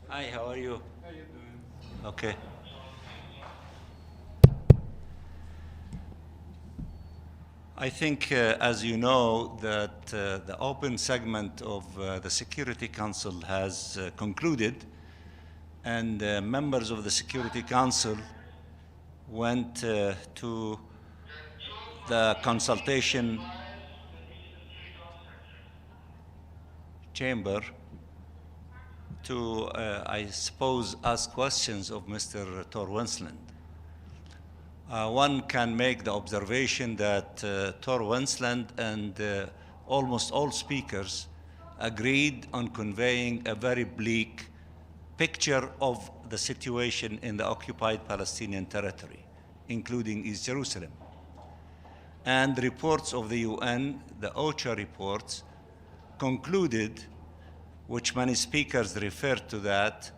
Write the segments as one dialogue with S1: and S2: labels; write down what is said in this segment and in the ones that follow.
S1: Hi, how are you?
S2: How you doing?
S1: Okay. I think, as you know, that the open segment of the Security Council has concluded, and members of the Security Council went to the consultation chamber to, I suppose, ask questions of Mr. Tor Wensland. One can make the observation that Tor Wensland and almost all speakers agreed on conveying a very bleak picture of the situation in the occupied Palestinian territory, including East Jerusalem. And reports of the UN, the OCHA reports, concluded, which many speakers referred to that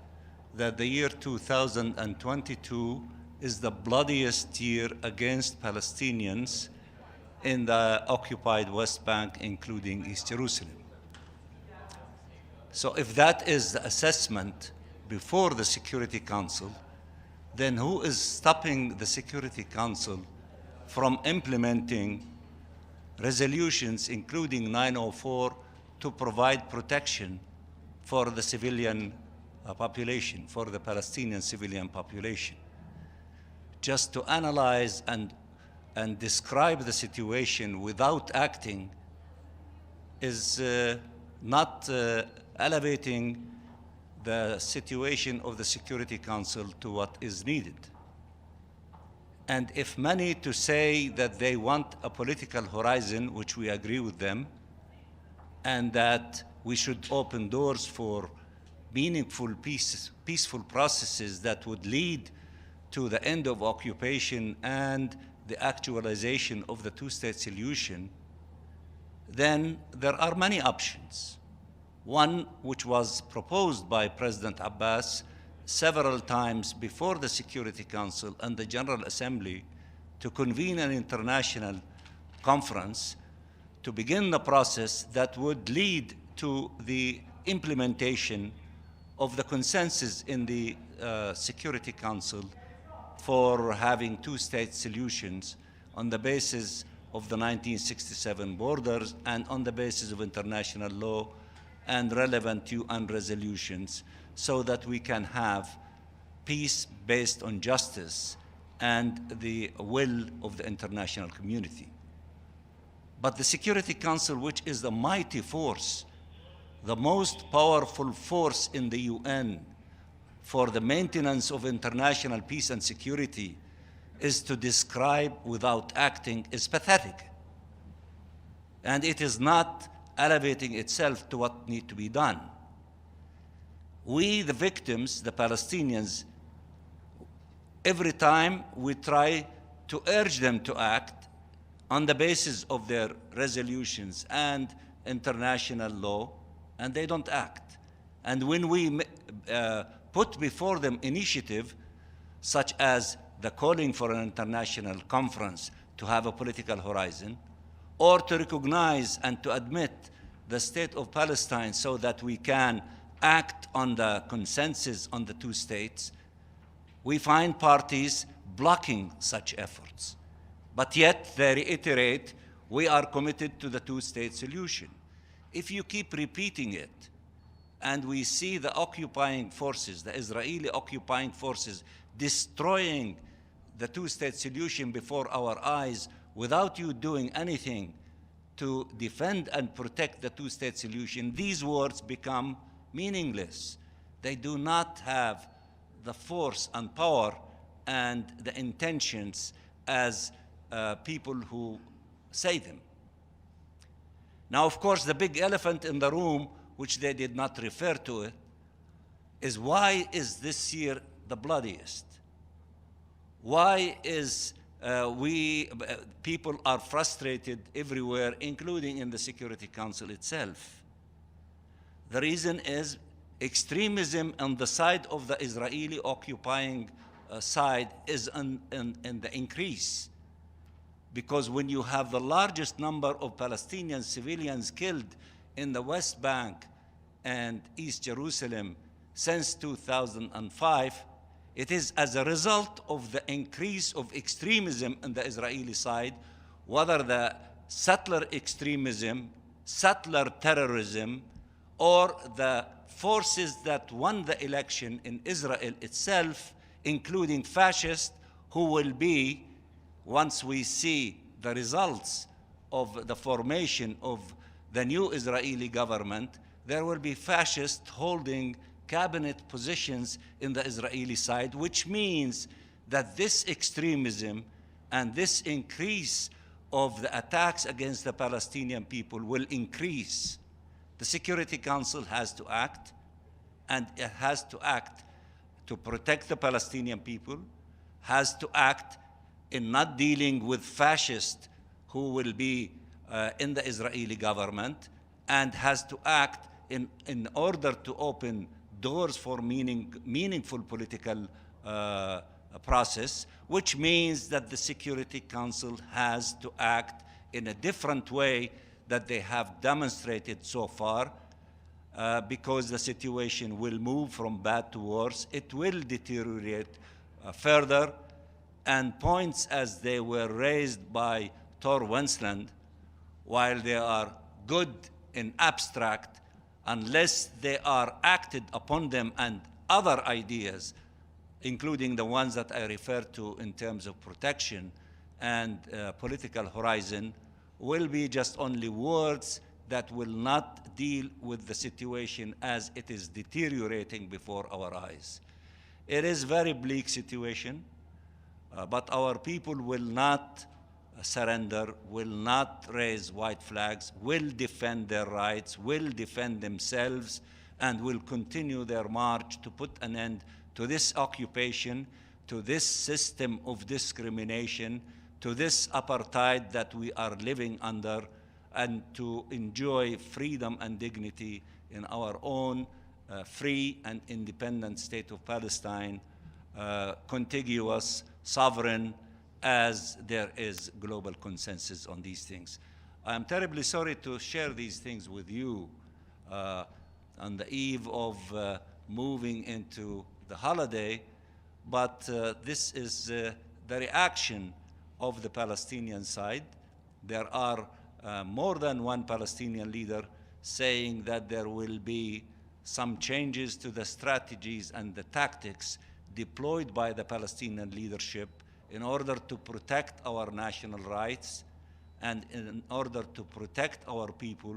S1: the year 2022 is the bloodiest year against Palestinians in the occupied West Bank, including East Jerusalem. So if that is the assessment before the Security Council, then who is stopping the Security Council from implementing resolutions, including 904, to provide protection for the civilian population, for the Palestinian civilian population? Just to analyze and describe the situation without acting is not elevating the situation of the Security Council to what is needed. And if many to say that they want a political horizon, which we agree with them, and that we should open doors for meaningful peaceful processes that would lead to the end of occupation and the actualization of the two-state solution, then there are many options. One, which was proposed by President Abbas several times before the Security Council and the General Assembly, to convene an international conference to begin the process that would lead to the implementation of the consensus in the Security Council for having two-state solutions on the basis of the 1967 borders and on the basis of international law and relevant UN resolutions, so that we can have peace based on justice and the will of the international community. But the Security Council, which is the mighty force, the most powerful force in the UN for the maintenance of international peace and security, is to describe without acting is pathetic. And it is not elevating itself to what needs to be done. We, the victims, the Palestinians, every time we try to urge them to act on the basis of their resolutions and international law, and they don't act. And when we put before them initiative such as the calling for an international conference to have a political horizon, or to recognize and to admit the state of Palestine so that we can act on the consensus on the two states, we find parties blocking such efforts. But yet they reiterate, we are committed to the two-state solution. If you keep repeating it, and we see the occupying forces, the Israeli occupying forces, destroying the two-state solution before our eyes without you doing anything to defend and protect the two-state solution, these words become meaningless. They do not have the force and power and the intentions as people who say them. Now, of course, the big elephant in the room, which they did not refer to it, is why is this year the bloodiest? Why is people are frustrated everywhere, including in the Security Council itself? The reason is extremism on the side of the Israeli occupying side is in the increase. Because when you have the largest number of Palestinian civilians killed in the West Bank and East Jerusalem since 2005, it is as a result of the increase of extremism on the Israeli side, whether the settler extremism, settler terrorism, or the forces that won the election in Israel itself, including fascists, who will be, once we see the results of the formation of the new Israeli government, there will be fascists holding cabinet positions in the Israeli side, which means that this extremism and this increase of the attacks against the Palestinian people will increase. The Security Council has to act, and it has to act to protect the Palestinian people, has to act in not dealing with fascists who will be in the Israeli government, and has to act in order to open doors for meaningful political process, which means that the Security Council has to act in a different way that they have demonstrated so far, because the situation will move from bad to worse. It will deteriorate further, and points as they were raised by Tor Wensland, while they are good in abstract, unless they are acted upon them, and other ideas, including the ones that I referred to in terms of protection and political horizon, will be just only words that will not deal with the situation as it is deteriorating before our eyes. It is a very bleak situation, but our people will not surrender, will not raise white flags, will defend their rights, will defend themselves, and will continue their march to put an end to this occupation, to this system of discrimination, to this apartheid that we are living under, and to enjoy freedom and dignity in our own free and independent state of Palestine, contiguous, sovereign, as there is global consensus on these things. I am terribly sorry to share these things with you on the eve of moving into the holiday, but this is the reaction of the Palestinian side. There are more than one Palestinian leader saying that there will be some changes to the strategies and the tactics deployed by the Palestinian leadership in order to protect our national rights, and in order to protect our people,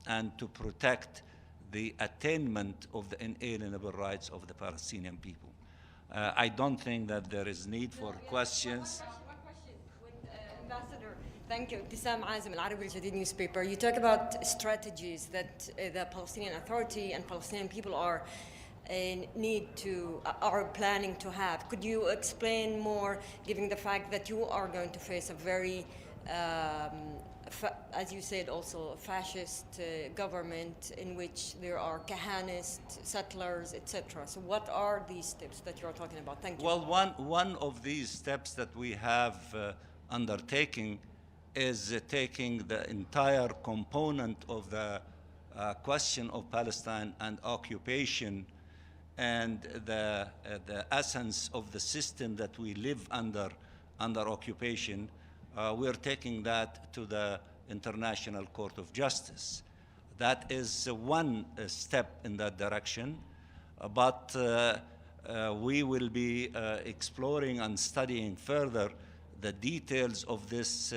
S1: and to protect the attainment of the inalienable rights of the Palestinian people. I don't think that there is need for questions.
S2: One question. With, Ambassador, thank you. Tissam Azim, Al Arabi Al Jadid newspaper. You talk about strategies that the Palestinian Authority and Palestinian people are planning to have. Could you explain more, given the fact that you are going to face a very, as you said, also a fascist government in which there are Kahanist, settlers, etc. So what are these steps that you're talking about? Thank you.
S1: Well, one of these steps that we have undertaking is taking the entire component of the question of Palestine and occupation and the essence of the system that we live under occupation. We're taking that to the International Court of Justice. That is one step in that direction, but we will be exploring and studying further the details of this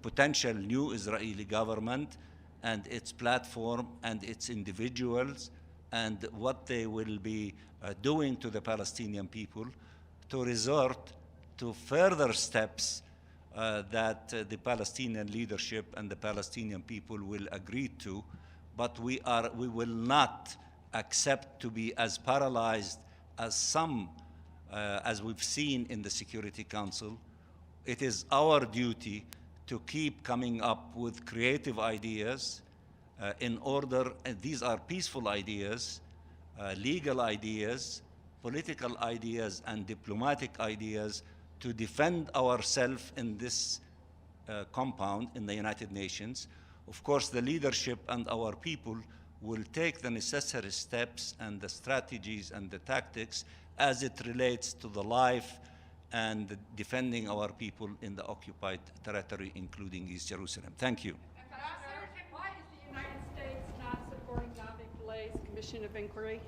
S1: potential new Israeli government and its platform and its individuals, and what they will be doing to the Palestinian people, to resort to further steps that the Palestinian leadership and the Palestinian people will agree to. But we will not accept to be as paralyzed as as we've seen in the Security Council. It is our duty to keep coming up with creative ideas and these are peaceful ideas, legal ideas, political ideas, and diplomatic ideas to defend ourselves in this compound in the United Nations, Of course, the leadership and our people will take the necessary steps and the strategies and the tactics as it relates to the life and defending our people in the occupied territory, including East Jerusalem. Thank you.
S3: Ambassador, why is the United States not supporting Navi Pilay's Commission of Inquiry?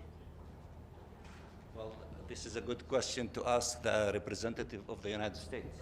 S1: Well, this is a good question to ask the representative of the United States.